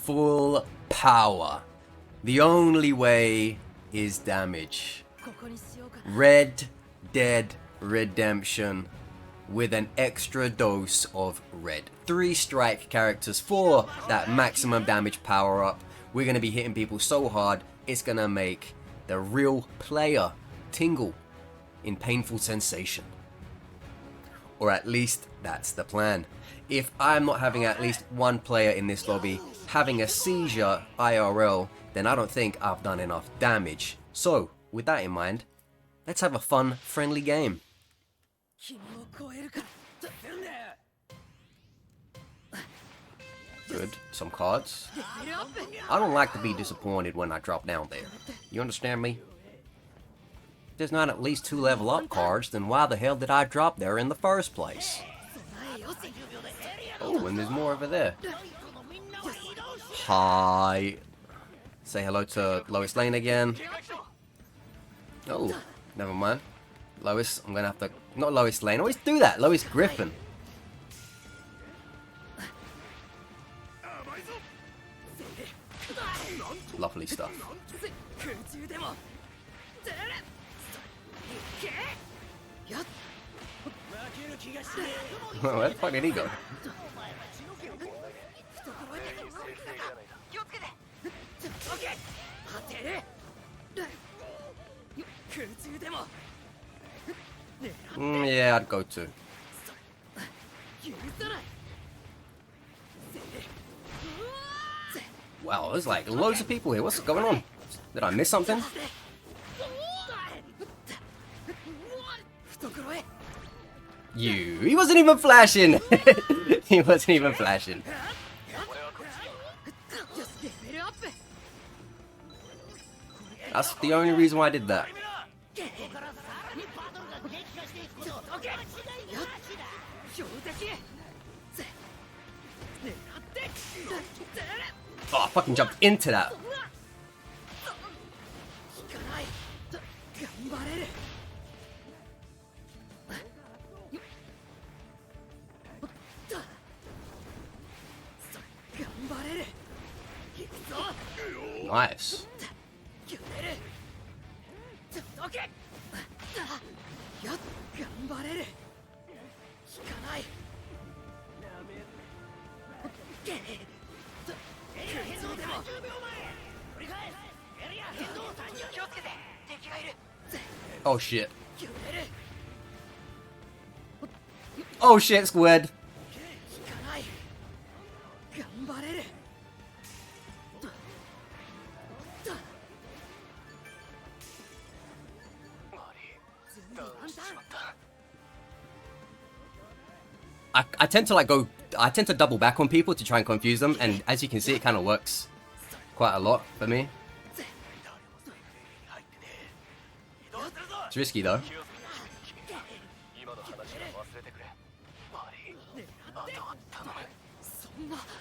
full power. The only way is damage. Red Dead Redemption with an extra dose of red. 3 strike characters for that maximum damage power up. We're going to be hitting people so hard, it's going to make the real player tingle in painful sensation. Or at least that's the plan. If I'm not having at least one player in this lobby having a seizure IRL, then I don't think I've done enough damage. So, with that in mind, let's have a fun, friendly game. Good, some cards. I don't like to be disappointed when I drop down there. You understand me? If there's not at least 2 level up cards, then why the hell did I drop there in the first place? Oh, and there's more over there. Hi. Say hello to Lois Lane again. Oh, never mind. Lois, I'm gonna have to... Not Lois Lane, I always do that. Lois Griffin. Lovely stuff. Where the fuck did he go? Yeah, I'd go too. Wow, there's like loads of people here. What's going on? Did I miss something? He wasn't even flashing. He wasn't even flashing. That's the only reason why I did that. Oh, I fucking jumped into that. Nice. Oh shit. Oh shit, squid. I tend to double back on people to try and confuse them, and as you can see, it kind of works quite a lot for me. It's risky though.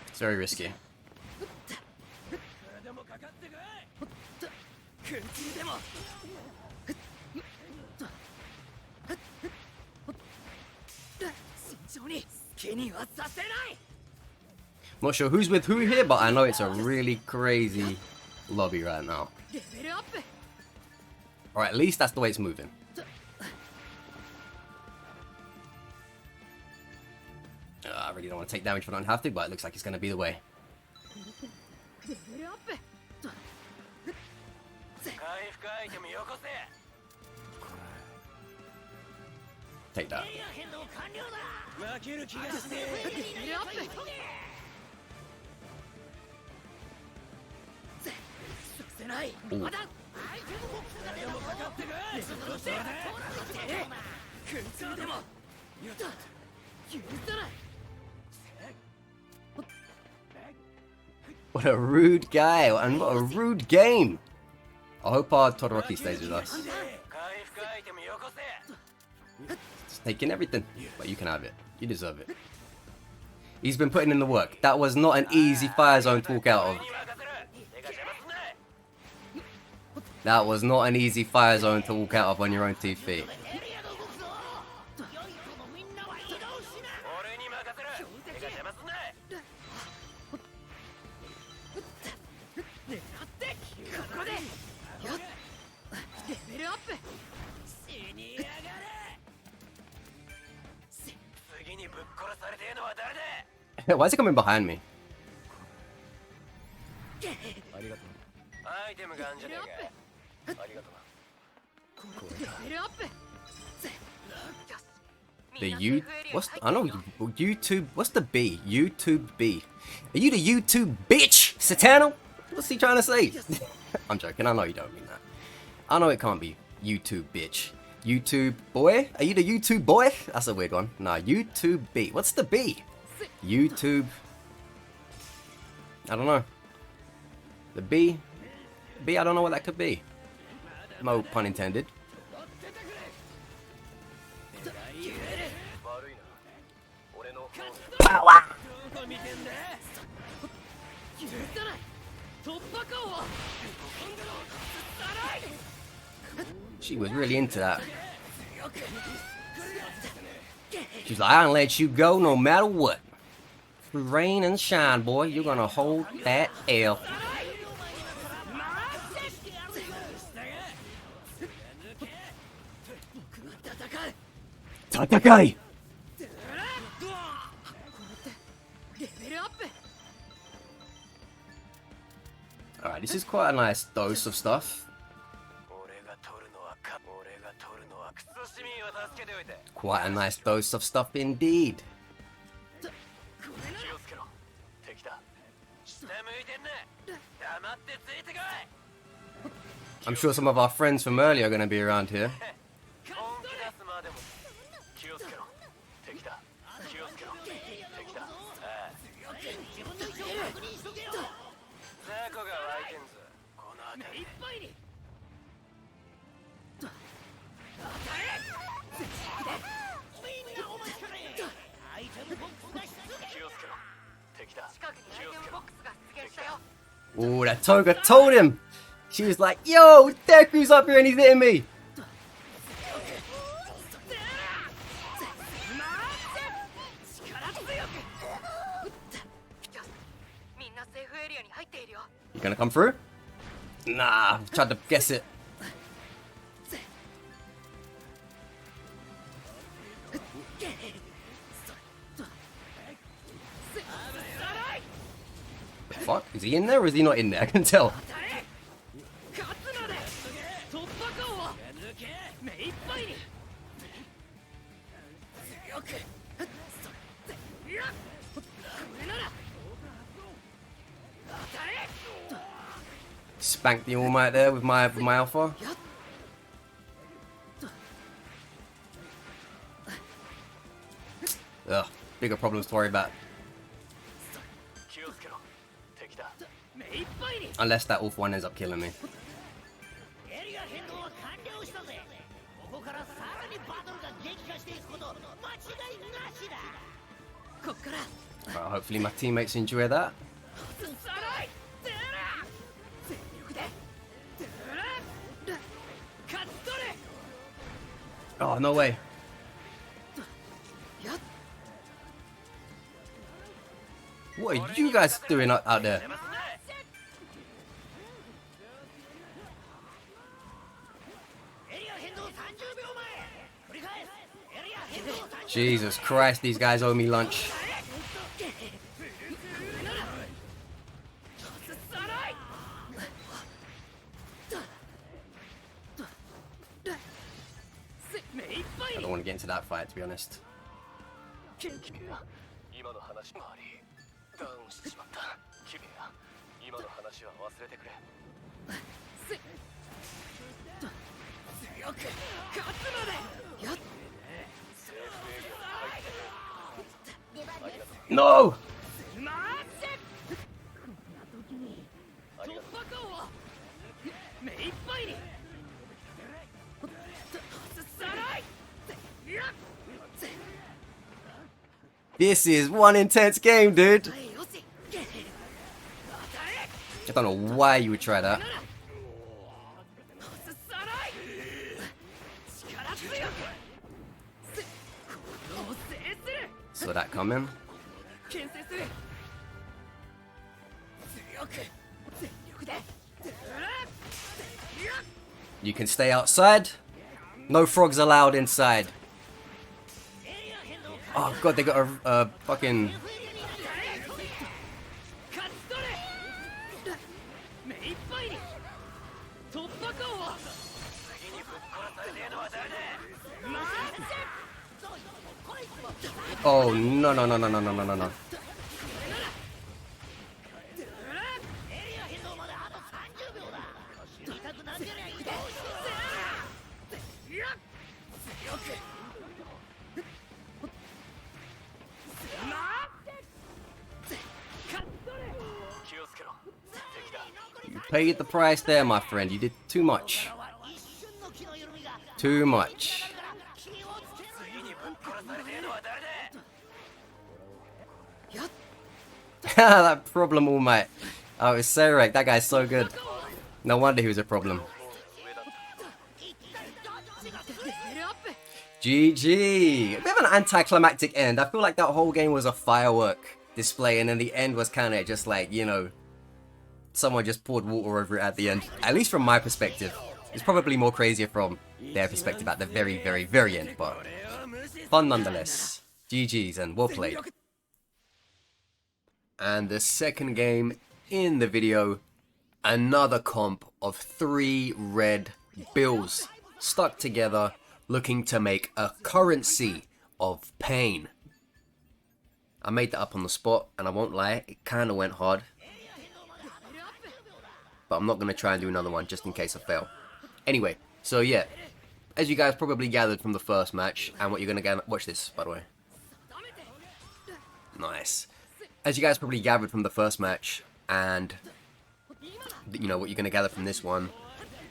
It's very risky. Not sure who's with who here, but I know it's a really crazy lobby right now. Or at least that's the way it's moving. I really don't want to take damage if I don't have to, but it looks like it's going to be the way. Take that. Ooh. What a rude guy, and what a rude game. I hope Todoroki stays with us. It's taking everything, but you can have it. You deserve it. He's been putting in the work. That was not an easy fire zone to walk out of. That was not an easy fire zone to walk out of on your own 2 feet. Why is it coming behind me? The U... What's... I know YouTube... What's the B? YouTube B. Are you the YouTube bitch, Satano? What's he trying to say? I'm joking. I know you don't mean that. I know it can't be YouTube bitch. YouTube boy? Are you the YouTube boy? That's a weird one. Nah, YouTube B. What's the B? YouTube... I don't know. The B? B, I don't know what that could be. No pun intended. Power! She was really into that. She's like, I don't let you go no matter what. Through rain and shine, boy, you're gonna hold that L. Tatakai! Alright, this is quite a nice dose of stuff. Quite a nice dose of stuff indeed. I'm sure some of our friends from earlier are going to be around here. Ooh, that Toga told him! She was like, yo, Deku's up here and he's hitting me! You gonna come through? Nah, I've tried to guess it. Fuck, is he in there or is he not in there? I can tell. Spank the All Might there with my alpha. Ugh, bigger problems to worry about. Unless that Wolf one ends up killing me. Well, hopefully my teammates enjoy that. Oh, no way. What are you guys doing out there? Jesus Christ, these guys owe me lunch. I don't want to get into that fight, to be honest. No! This is one intense game, dude. I don't know why you would try that. Saw that coming. You can stay outside. No frogs allowed inside. Oh god, they got a fucking Oh, no, no, no, no, no, no, no, no, no. You paid the price there, my friend. You did too much. Too much. That problem all might. Oh, it's so right. That guy's so good. No wonder he was a problem. GG. A bit of an anticlimactic end. I feel like that whole game was a firework display, and then the end was kind of just like, you know, someone just poured water over it at the end. At least from my perspective. It's probably more crazier from their perspective at the very, very, very end, but fun nonetheless. GG's and well played. And the second game in the video, another comp of 3 red bills stuck together, looking to make a currency of pain. I made that up on the spot, and I won't lie, it kind of went hard. But I'm not going to try and do another one just in case I fail. Anyway, so yeah, as you guys probably gathered from the first match, and what you're going to watch this, by the way. Nice. As you guys probably gathered from the first match, and you know what you're going to gather from this one,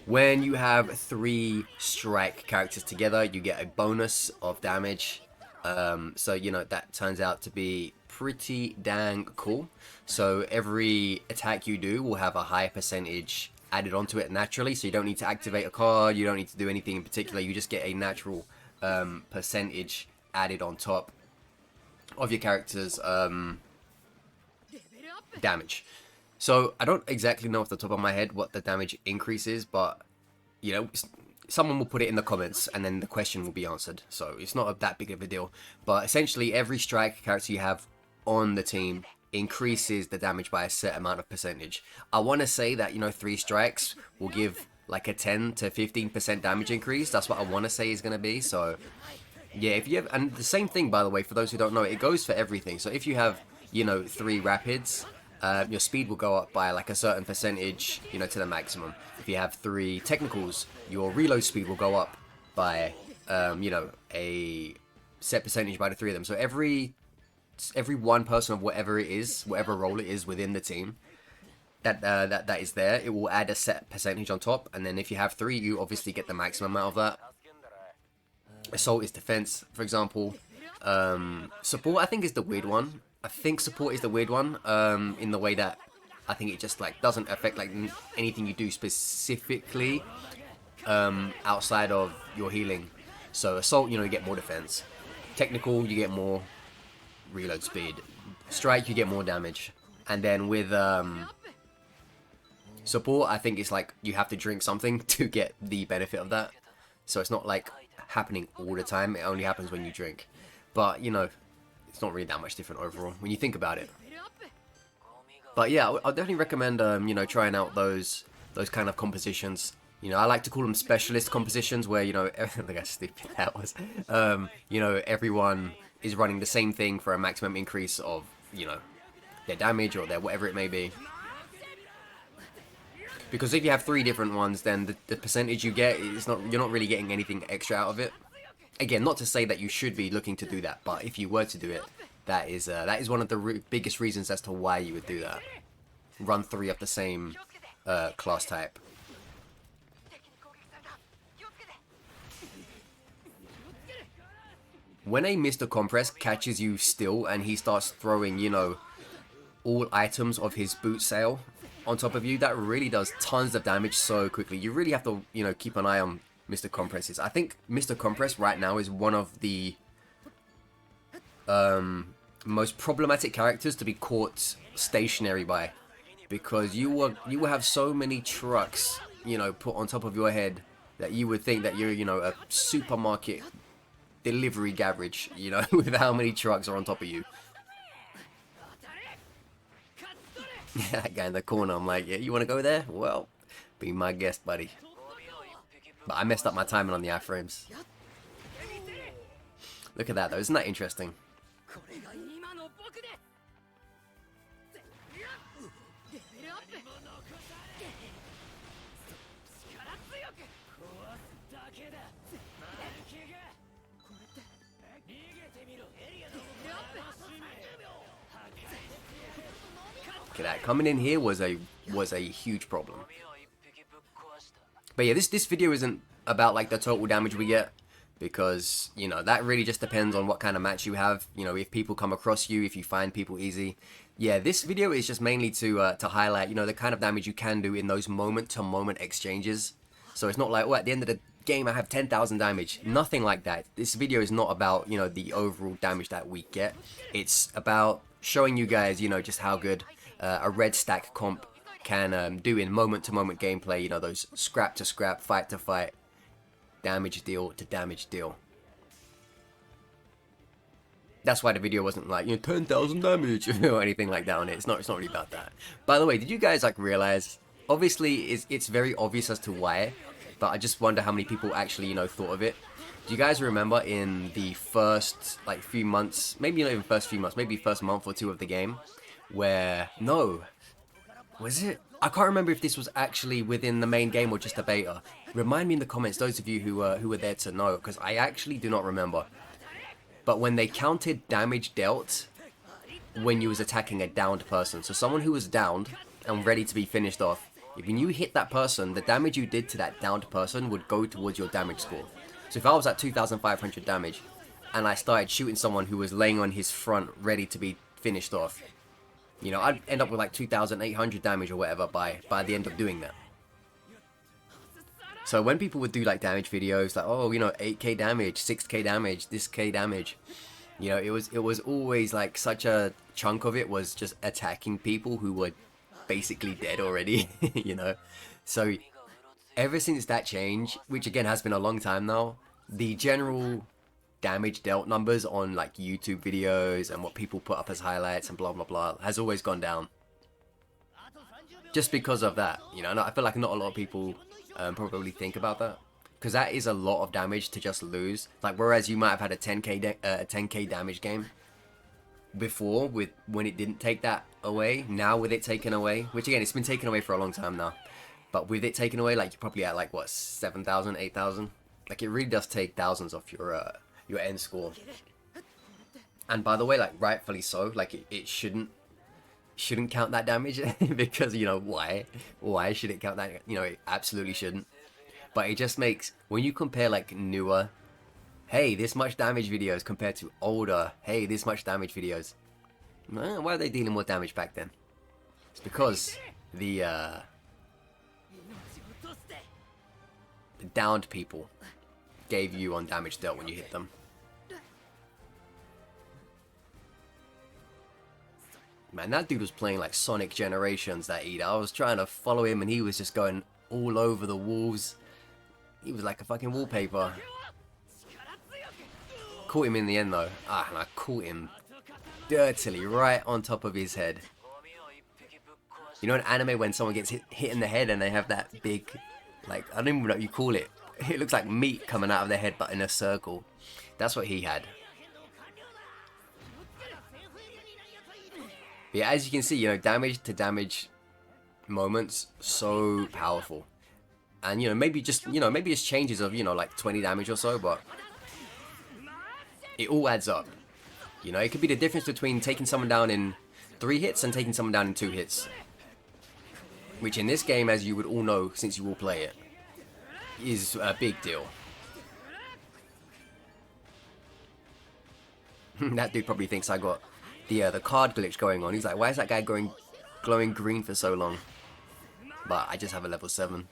when you have 3 strike characters together, you get a bonus of damage. So, you know, that turns out to be pretty dang cool. So every attack you do will have a high percentage added onto it naturally, so you don't need to activate a card, you don't need to do anything in particular, you just get a natural percentage added on top of your character's damage. So I don't exactly know off the top of my head what the damage increase is, but you know, someone will put it in the comments and then the question will be answered, so it's not that big of a deal. But essentially every strike character you have on the team increases the damage by a set amount of percentage. I want to say that, you know, 3 strikes will give like a 10 to 15% damage increase. That's what I want to say is going to be. So yeah, if you have, and the same thing, by the way, for those who don't know, it goes for everything. So if you have, you know, 3 rapids, your speed will go up by like a certain percentage, you know, to the maximum. If you have 3 technicals, your reload speed will go up by, you know, a set percentage by the 3 of them. So every one person of whatever it is, whatever role it is within the team, that is there, it will add a set percentage on top. And then if you have 3, you obviously get the maximum amount of that. Assault is defense, for example. Support, I think, is the weird one. I think support is the weird one, in the way that I think it just like doesn't affect like anything you do specifically outside of your healing. So assault, you know, you get more defense. Technical, you get more reload speed. Strike, you get more damage. And then with support, I think it's like you have to drink something to get the benefit of that. So it's not like happening all the time, it only happens when you drink. But you know, it's not really that much different overall when you think about it. But yeah, I'll definitely recommend you know, trying out those kind of compositions. You know, I like to call them specialist compositions, where, you know, look how stupid that was. You know, everyone is running the same thing for a maximum increase of, you know, their damage or their whatever it may be. Because if you have 3 different ones, then the percentage you get is not, you're not really getting anything extra out of it. Again, not to say that you should be looking to do that, but if you were to do it, that is one of the biggest reasons as to why you would do that. Run 3 of the same class type. When a Mr. Compress catches you still and he starts throwing, you know, all items of his boot sale on top of you, that really does tons of damage so quickly. You really have to, you know, keep an eye on Mr. Compresses. I think Mr. Compress right now is one of the most problematic characters to be caught stationary by, because you will have so many trucks, you know, put on top of your head that you would think that you're, you know, a supermarket delivery garage, you know, with how many trucks are on top of you. Yeah, that guy in the corner, I'm like, yeah, you want to go there? Well, Be my guest, buddy. But I messed up my timing on the iframes. Look at that though, isn't that interesting? Look at that. Coming in here was a huge problem. But yeah, this video isn't about like the total damage we get, because you know that really just depends on what kind of match you have. You know, if people come across you, if you find people easy. Yeah, this video is just mainly to highlight, you know, the kind of damage you can do in those moment-to-moment exchanges. So it's not like, oh, at the end of the game I have 10,000 damage. Nothing like that. This video is not about, you know, the overall damage that we get. It's about showing you guys, you know, just how good a red stack comp can do in moment-to-moment gameplay. You know, those scrap-to-scrap, fight-to-fight, damage deal to damage deal. That's why the video wasn't like, you know, 10,000 damage or anything like that on it. It's not really about that. By the way, did you guys like realize? Obviously, it's very obvious as to why, but I just wonder how many people actually, you know, thought of it. Do you guys remember in the first like few months, maybe not even first few months, maybe first month or two of the game, where was it? I can't remember if this was actually within the main game or just a beta. Remind me in the comments, those of you who were there to know, because I actually do not remember. But when they counted damage dealt when you was attacking a downed person, so someone who was downed and ready to be finished off, if you hit that person, the damage you did to that downed person would go towards your damage score. So if I was at 2,500 damage and I started shooting someone who was laying on his front ready to be finished off, you know, I'd end up with like 2,800 damage or whatever by the end of doing that. So when people would do like damage videos, like, oh, you know, 8k damage, 6k damage, this k damage, you know, it was always like such a chunk of it was just attacking people who were basically dead already, you know. So ever since that change, which again has been a long time now, the general damage dealt numbers on like YouTube videos and what people put up as highlights and blah blah blah has always gone down. Just because of that, you know, and I feel like not a lot of people probably think about that, because that is a lot of damage to just lose. Like, whereas you might have had a 10k damage game before when it didn't take that away, now with it taken away, which again, it's been taken away for a long time now, but with it taken away, like, you're probably at like what, 7,000, 8,000. Like, it really does take thousands off your end score. And by the way, like, rightfully so, like, it shouldn't count that damage because, you know, why should it count that? You know, it absolutely shouldn't. But it just makes, when you compare like newer, hey, this much damage videos compared to older, hey, this much damage videos, why are they dealing more damage back then? It's because the downed people gave you on damage dealt when you hit them. Man, that dude was playing like Sonic Generations, that Ida. I was trying to follow him and he was just going all over the walls. He was like a fucking wallpaper. Caught him in the end though. And I caught him dirtily right on top of his head. You know in anime when someone gets hit in the head and they have that big, like, I don't even know what you call it. It looks like meat coming out of their head but in a circle. That's what he had. Yeah, as you can see, you know, damage to damage moments, so powerful. And, you know, maybe just, you know, maybe it's changes of, you know, like 20 damage or so, but it all adds up. You know, it could be the difference between taking someone down in 3 hits and taking someone down in 2 hits. Which in this game, as you would all know, since you all play it, is a big deal. That dude probably thinks I got the card glitch going on. He's like, why is that guy glowing green for so long? But I just have a level 7.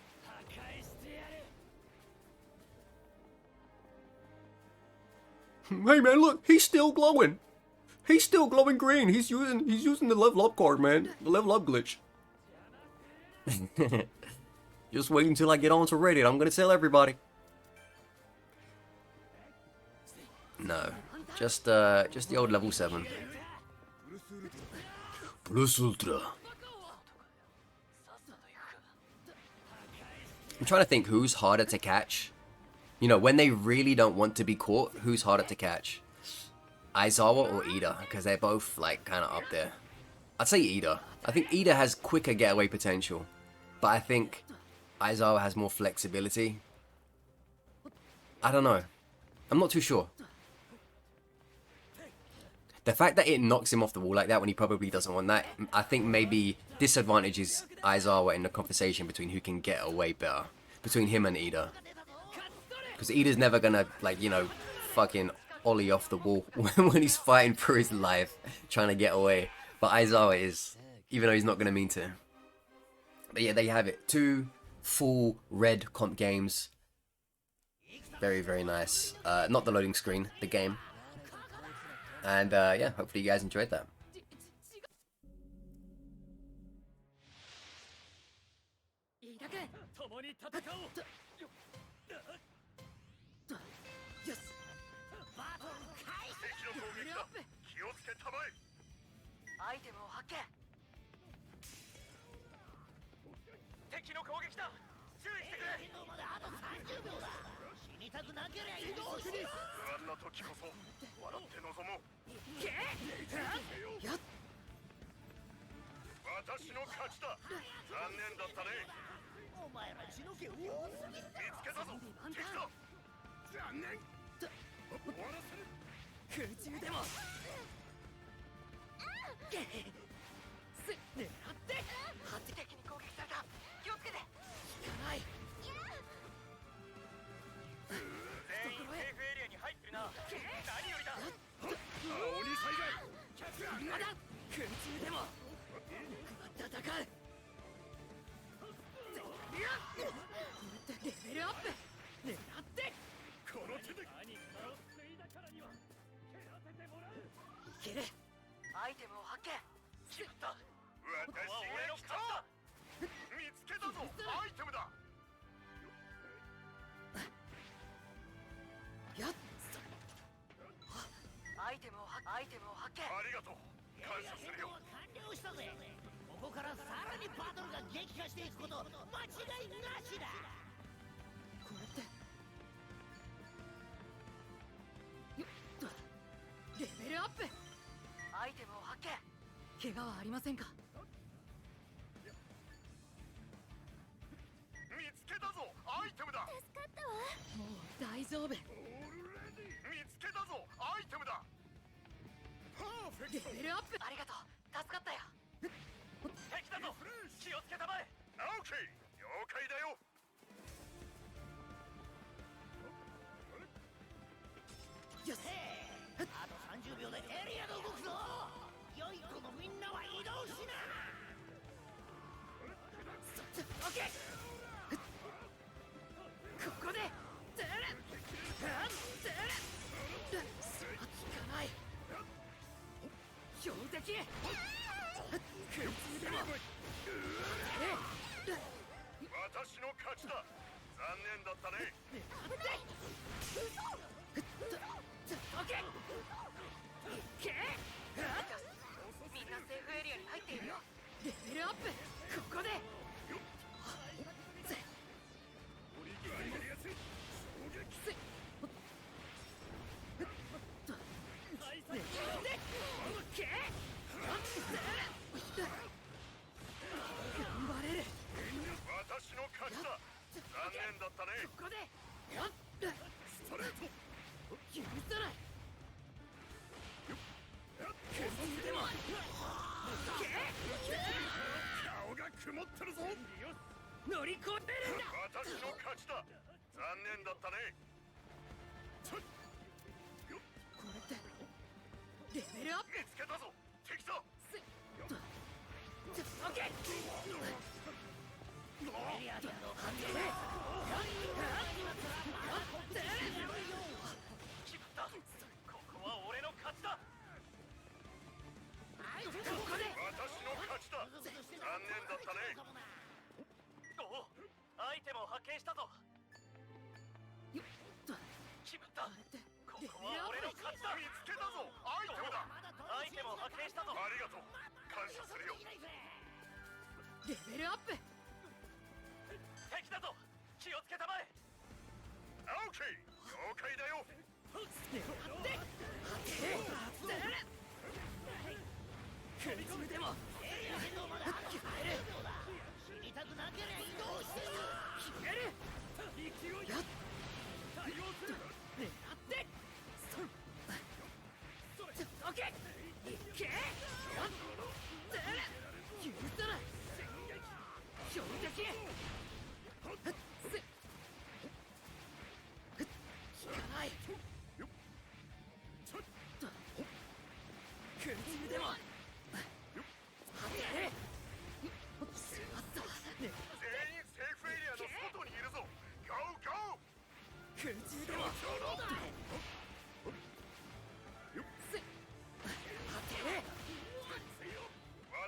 Hey man, look, he's still glowing. He's still glowing green. He's using the level up card, man. The level up glitch. Just wait until I get onto Reddit. I'm gonna tell everybody. No, just the old level 7. Plus Ultra. I'm trying to think who's harder to catch. You know, when they really don't want to be caught, who's harder to catch? Aizawa or Ida? Because they're both, like, kind of up there. I'd say Ida. I think Ida has quicker getaway potential. But I think Aizawa has more flexibility. I don't know. I'm not too sure. The fact that it knocks him off the wall like that when he probably doesn't want that, I think maybe disadvantages Aizawa in the conversation between who can get away better. Between him and Ida. Because Ida's never gonna, like, you know, fucking ollie off the wall when he's fighting for his life, trying to get away. But Aizawa is, even though he's not gonna mean to. But yeah, there you have it. 2 full red comp games. Very, very nice. Not the loading screen, the game. And yeah, hopefully you guys enjoyed that. けたまえ。オーケー、了解だよ。空中でもエリア変動まで決める。死にたくなけりゃ移動して決める。勢いやっ対応する。狙ってどけいけやっ許さない衝撃効かない。空中でもしまったね。全員セーフエリアの外にいるぞ。ゴーゴー。空中でもそうだ。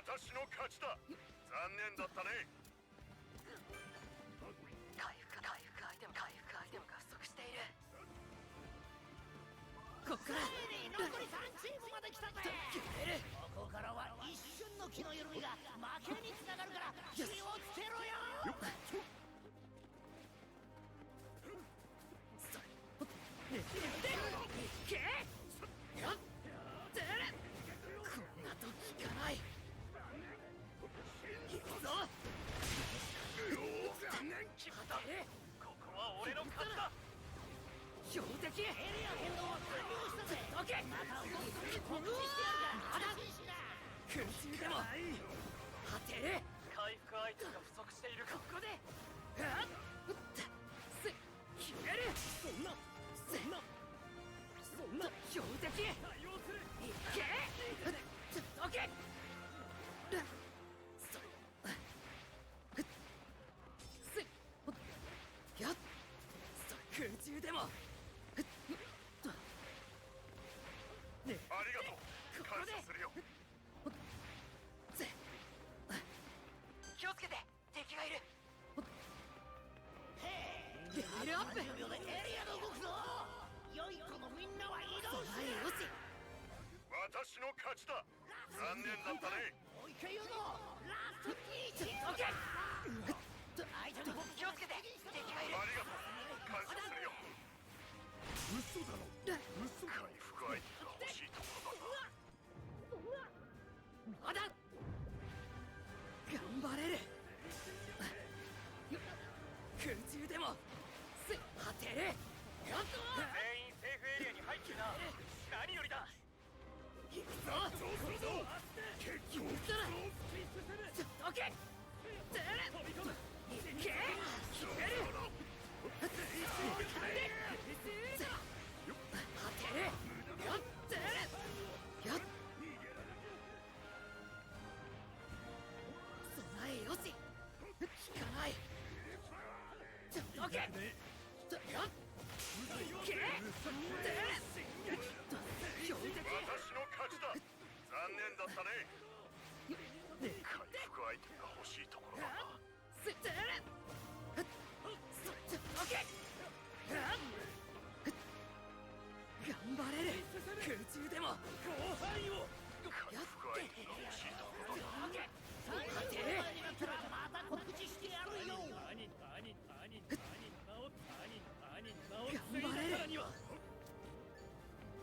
私の勝ちだ。残念だったね。回復アイテムが不足している。こっから残り3チームまで来たぜ。ここからは一瞬の気の緩みが負けにつながるから気をつけろよ。いけやっこんなと効かない。行くぞ。ここは俺の勝ちだ。標的エリア変動は完了したぜ。どけまた動く時告知してやるから安心しな。空中でも当てる。回復アイテムが不足している。ここで決める。そんな標的対応する。いけどけやっ空中でもありがとう。感謝するよ。気をつけて敵がいる。レベルアップ。30秒でエリアが動くぞ。良い子のみんなは移動して。よし私の勝ちだ。残念だったね。もう一回言うぞ。ラスト2チーム。相手の気をつけて敵がいる。ありがとう。感謝するよ。嘘だろ。嘘。回復アイテムが欲しいところだな。まだ頑張れる。空中でも当てる。全員セーフエリアに入ってるな。何よりだ。行くぞ。そうするぞ。結局どけ飛び込む。いけ決める。当てる。やってやっ備えよし。効かない。どけやっけ私の勝ちだ。残念だったね。回復アイテムが欲しいところだな。頑張れる。空中でも後輩を回復アイテムが欲しいところだな。当てる。になったらまた告知してやるよ。頑張れる。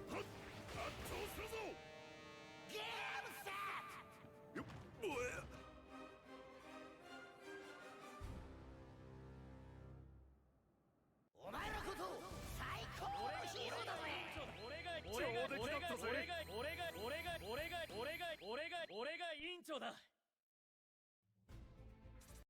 圧倒するぞ。ゲームセット。よっおえ。お前のことを最高のヒーローだぜ。俺が委員長だ。